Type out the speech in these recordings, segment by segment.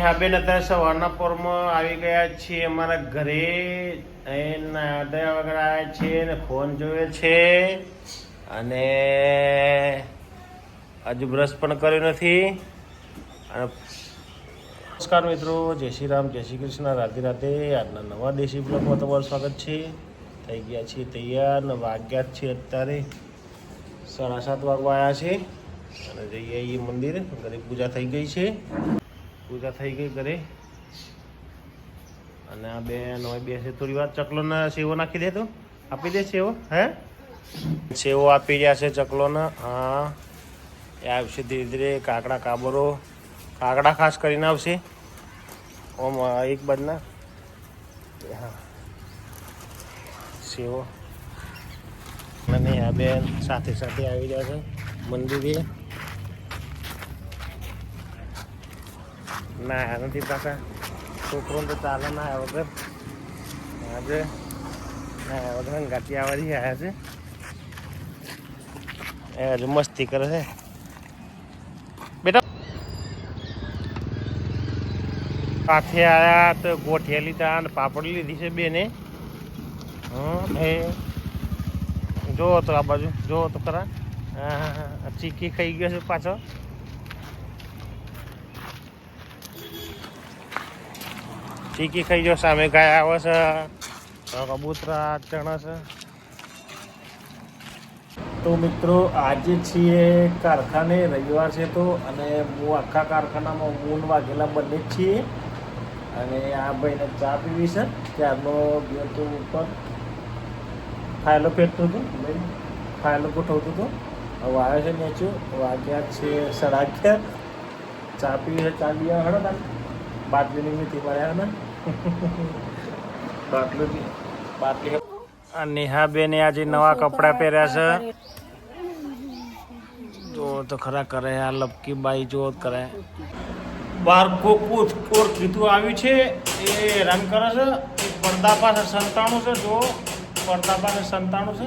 હા બેન, અત્યારે સવારના પોરમાં આવી ગયા છીએ અમારા ઘરે. નાયા વગર આવ્યા છીએ ને ફોન જોવે છે અને હજુ બ્રશ પણ કર્યો નથી. અને નમસ્કાર મિત્રો, જય શ્રી રામ, જય શ્રી કૃષ્ણ, રાધે રાધે. આજના નવા દેશી બ્લોગમાં તમારું સ્વાગત છે. થઈ ગયા છીએ તૈયાર ને વાગ્યા જ છે અત્યારે 7:30 વાગવા આવ્યા છે અને જઈએ એ મંદિર. ઘરે પૂજા થઈ ગઈ છે, પૂજા થઈ ગઈ ઘરે. અને આ બેન હોય બેસે થોડી વાર. ચકલોને સેવો નાખી દે તો આપી દે સેવો. હે સેવો આપી રહ્યા છે ચકલોને. હા, એ આવશે ધીરે ધીરે. કાકડા કાબરો, કાકડા ખાસ કરીને આવશે ઓમ એક બાજના. હા, સેવો. અને આ બેન સાથે સાથે આવી રહ્યા છે મંદિરે. ના નથી પાછા છોકરો તો ચાલે ના વગર. આજે ના વગર ગાંઠી આવવાથી આવ્યા છે. એ હજુ મસ્તી કરે છે બેટા. સાથે આવ્યા તો ગોઠિયા લીધા અને પાપડી લીધી છે બેને. એ જોવો તો આ બાજુ જોવો તો ખરા. હા, ચીકી ખાઈ ગયો છે પાછો. ચીકી ખાઈ ગયો. સામે ગાય આવે છે, કબૂતરા ચણે છે. તો મિત્રો, આજે છીએ કારખાને. રવિવાર છે તો. અને હું આખા કારખાનામાં મૂન વાઘેલા બંને જ છીએ. અને આ ભાઈને ચા પીવી છે. ત્યારનો ગયો તો ઉપર ફાઇલો ફેંકતો હતો, ફાઇલો ગોઠવતો હતો. હવે આવ્યો છે નીચે. વાગ્યા છે 11:30. ચા પીવી છે. ચા પીવા હળો તાર બાટલીની મીઠી માર્યા ને બાટલી. નેહા બેને આજે નવા કપડા પહેર્યા છે. જો તો ખરા કરે આ લપકી બાઈ. જો કરે બાર કોકું કોર કીધું આવ્યું છે એ રન કરે છે. એ પડદા પાસે 97 છે. જો પડદા પાસે 97 છે.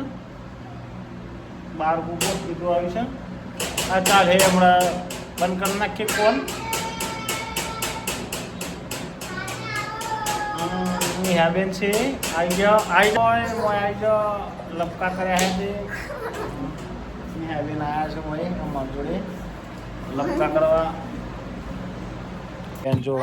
બાર કોકું કીધું આવ્યું છે. આ ચાલ હે હમણાં બંધ કરી નાખીએ ફોન. નિહાબેન છે આવી જાઓ. આવી જાઓ. લપકા કર્યા છે. નિહાબેન આવ્યા છે મોય અમારી જોડે લપકા કરવા. બેન જો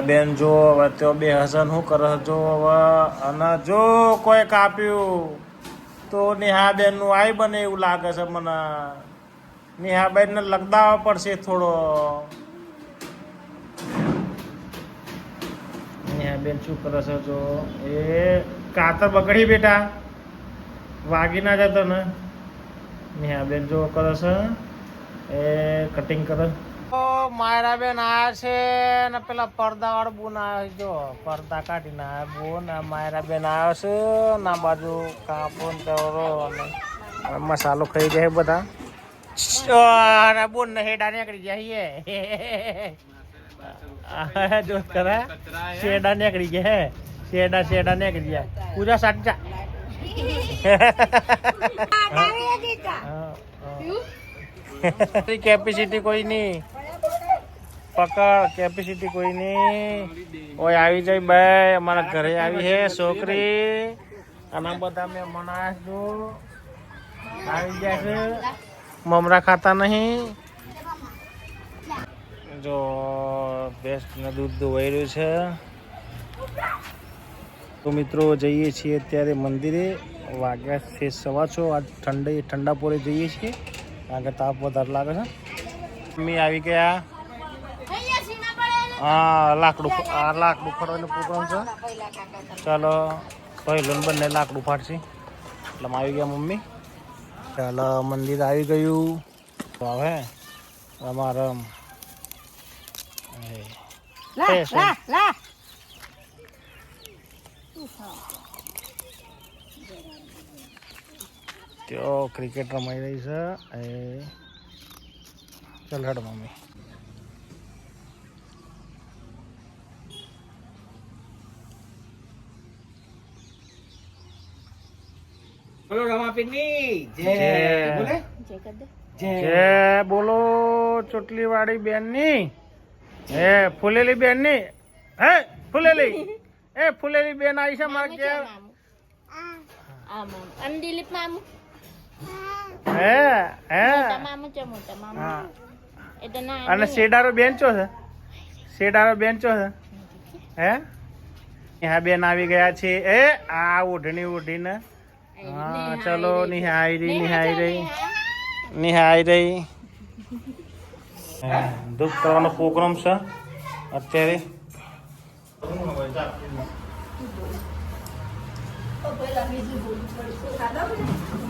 બેન જો હવે તો બે હસન શું કરે જો હવે. અને જો કોઈ કાપ્યું તો નેહાબેન નું આઈ બને એવું લાગે છે મને. નેહાબેન ને લગદાવવા પડશે થોડો. નેહાબેન શું કરે છે જો. એ કાતર બગડી બેટા, વાગી ના જતો ને. નેહાબેન જો કરે છે એ કટિંગ કરે. મારા બેન આયા છે ને પેલા પડદા વાળો બોન આવ્યો. જો પડદા કાઢીને આવ્યા બોન. મારા બેન આવ્યો છે ના બાજુ કાપો ને મસાલો ખાઈ જાય બધા. બોન ને હેડા નીકળી જાય. જો ખરા શેડા નીકળી ગયા. શેડા નીકળી જાય. પૂજા સાચા કેપેસિટી કોઈ નહીં. પકડ કેપેસિટી કોઈ નહીં. ઓય આવી જાય ભાઈ. અમારા ઘરે આવી હે છોકરી. અને બધા મહેમાન આવી ગયા છે. મમરા ખાતા નહીં. જો ભેંસને દૂધ દોવાઈ રહ્યું છે. તો મિત્રો જઈએ છીએ અત્યારે મંદિરે. વાગ્યા છે 6:15. આજ ઠંડા પોરે જઈએ છીએ કારણ કે તાપ વધારે લાગે છે. મમ્મી આવી ગયા. હા, લાકડું ફાડવાનો પ્રોગ્રામ છે. ચાલો પહેલો બંને લાકડું ફાડશે. ખાટલામાં આવી ગયા મમ્મી. ચાલો મંદિર આવી ગયું. હવે રમ તો ક્રિકેટ રમાઈ રહી છે. ચાલ હેડ મમ્મી. બોલો રમાપીરની જય. બોલે જય બોલો ચોટલી વાળી બેન ની. હે ફૂલેલી બેન ની. હે ફૂલેલી ફૂલેલી બેન આવી છે મારે કે. હે હે અને શેડારો બેન ચો છે. શેડારો બેન ચો છે. હે હા બેન આવી ગયા છે. આ ઓઢણી ઓઢીને. હા ચલો નિહાઈ રહી નિહાઈ રહી. ધૂપ કરવાનો પ્રોગ્રામ છે અત્યારે.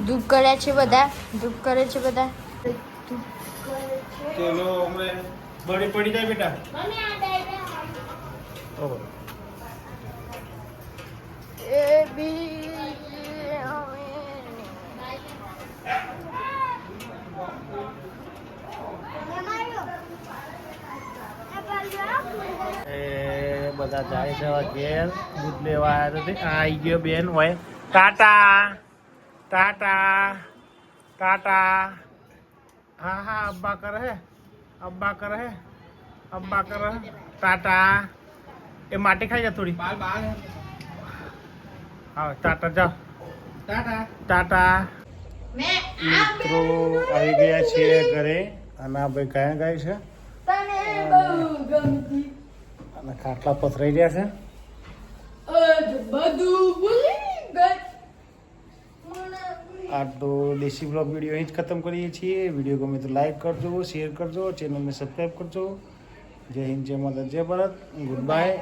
ધૂપ કરે છે બધા. ધૂપ કરે છે બધા. ચલો હમણે બળી પડી જાય બેટા. ઓહો બધા જાય છે ઘેર. દૂધ લેવા આવ્યા નથી. આવી ગયો બેન હોય. ટાટા ટાટા ટાટા. હા હા અબ્બા કરે હે. અબ્બા કરે હે. અબ્બા કરે હે. ટાટા. એ માટી ખાઈ જા થોડી. બાલ બાલ હા ટાટા જાઓ. ટાટા ટાટા. મિત્રો આવી ગયા છીએ ઘરે. અને આ ભાઈ કયા ગાય છે. અને ખાટલા પથરાઈ રહ્યા છે. આટલો દેશી બ્લોગ વિડીયો અહીં જ ખતમ કરીએ છીએ. વિડીયો ગમે તો લાઈક કરજો, શેર કરજો, ચેનલને સબસ્ક્રાઈબ કરજો. જય હિન્દ, જય માતા, જય ભારત. Good bye.